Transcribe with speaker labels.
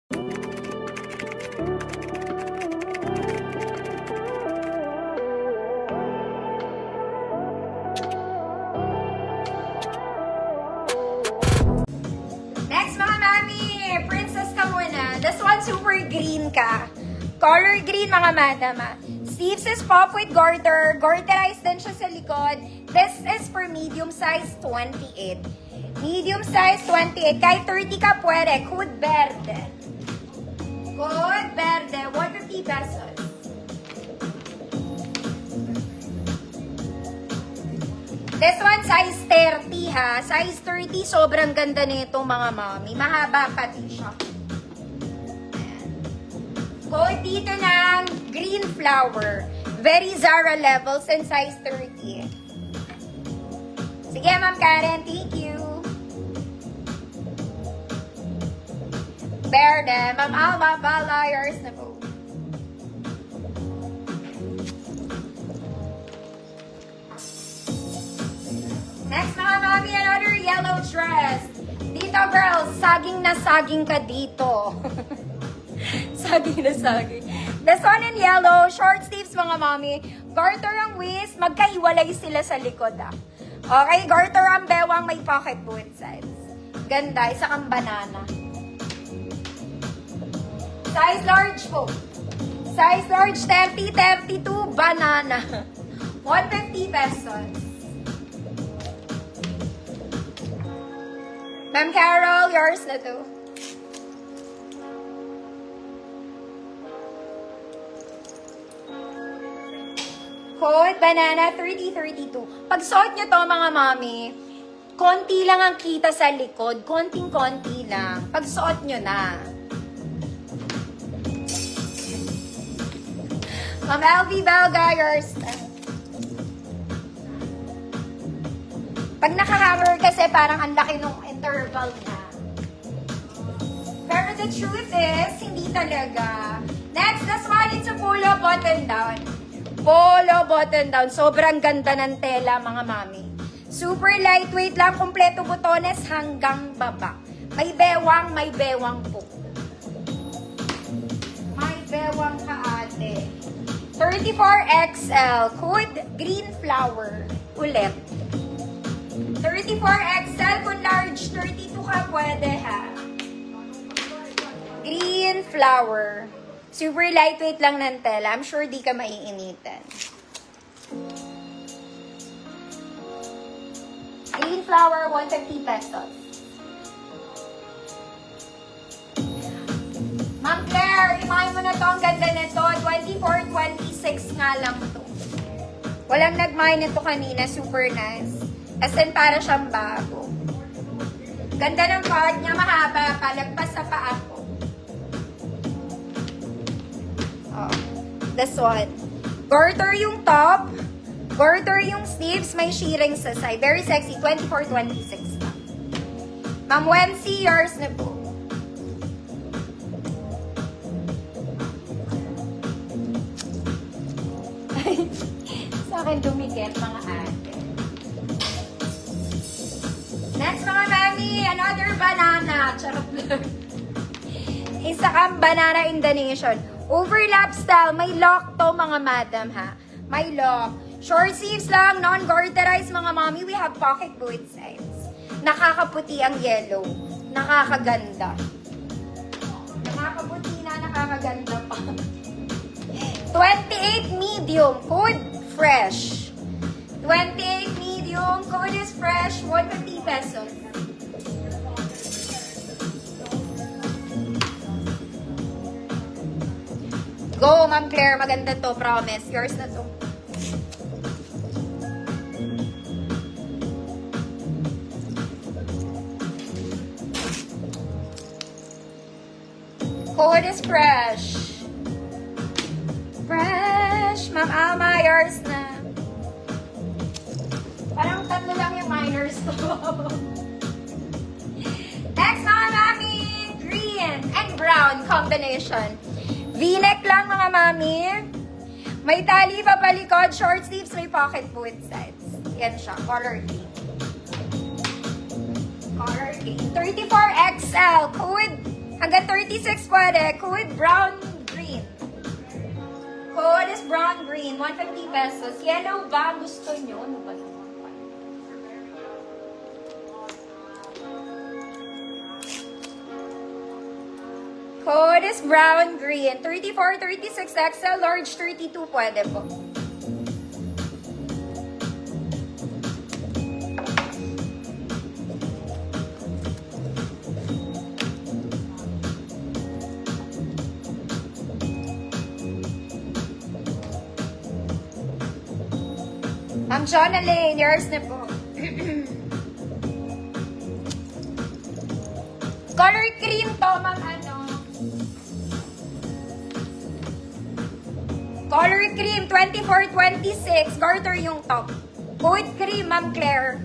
Speaker 1: Next mga mami, princess ka muna. This one super green ka. Color green mga madam ah. Sleeves is pop with garter. Garterized din siya sa likod. This is for medium size 28. Medium size 28. Kahit 30 ka pwede. Hood verde. Hood verde. 150 pesos. This one, size 30 ha. Size 30, sobrang ganda nitong mga mami. Mahaba pati siya. Code dito ng green flower. Very Zara levels and size 30. Sige, Ma'am Karen. Thank you. Verde. Ma'am Alma, Balayers na po. Next mga mami, another yellow dress. Dito girls, saging na saging ka dito. Saging na saging. This one in yellow, short sleeves mga mami. Garter ang waist, magkahiwalay sila sa likod ah. Okay, garter ang bewang, may pocket both sides. Ganda, isa kang banana. Size large po. Size large, 30, 32, banana. 150 pesos. Ma'am Carol, yours na to. Code banana 3032. Pag suot nyo to mga mami, konti lang ang kita sa likod. Konting-konti lang. Pag suot nyo na. Ma'am LV Belga, yours na. Pag nakahanger kasi parang ang laki nung interval na. Pero the truth is, hindi talaga. Next, this one, it's a polo button down. Polo button down. Sobrang ganda ng tela, mga mami. Super lightweight lang, kompleto butones hanggang baba. May bewang po. May bewang ka ate. 34XL, code green flower. Ulit. 34XL, kung large 32 ka, pwede ha. Green flower. Super lightweight lang ng tela. I'm sure di ka maiinitan. Green flower, 150 pesos. Ma'am Claire, imahin mo na to. Ang ganda nito. 24, 26 nga lang to. Walang nagmahin nito kanina. Super nice. As in, para siyang bago. Ganda ng card niya, mahaba, palagpas sa paa ko. Oh, this one. Garter yung top, garter yung sleeves, may shearing sa side. Very sexy, 24, 26 na. Ma'am Wency, yours na po. Sa akin dumikit, mga ate. Next mga mami, another banana. Charot lang. Isa kang banana Indonesian. Overlap style. May lock to mga madam ha. May lock. Short sleeves lang, non-garterized mga mami. We have pocket both sides. Nakakaputi ang yellow. Nakakaganda. Nakakaputi na, nakakaganda pa. 28 medium. Code fresh. 28 medium. Code is fresh. 150 pesos. Go, Ma'am Claire. Maganda to. Promise. Yours na to. Code is fresh. Fresh. Ma'am Alma, yours na. Parang tatlo lang yung minors ko. Next, mga mami, green and brown combination. V-neck lang, mga mami. May tali pa palikod, short sleeves, may pocket both sides. Yan siya, color green. Color green. 34XL, code Hanggang 36 pwede. Code brown green. Code is brown green. 150 pesos. Yellow ba? Gusto nyo? Ano ba naman? Code is brown green. 34, 36 XL, large 32 pwede po. Ma'am Jonalyn, yours na po. Color cream to, ma'am ano? Color cream, 24-26. Garter yung top. Code cream, ma'am Claire.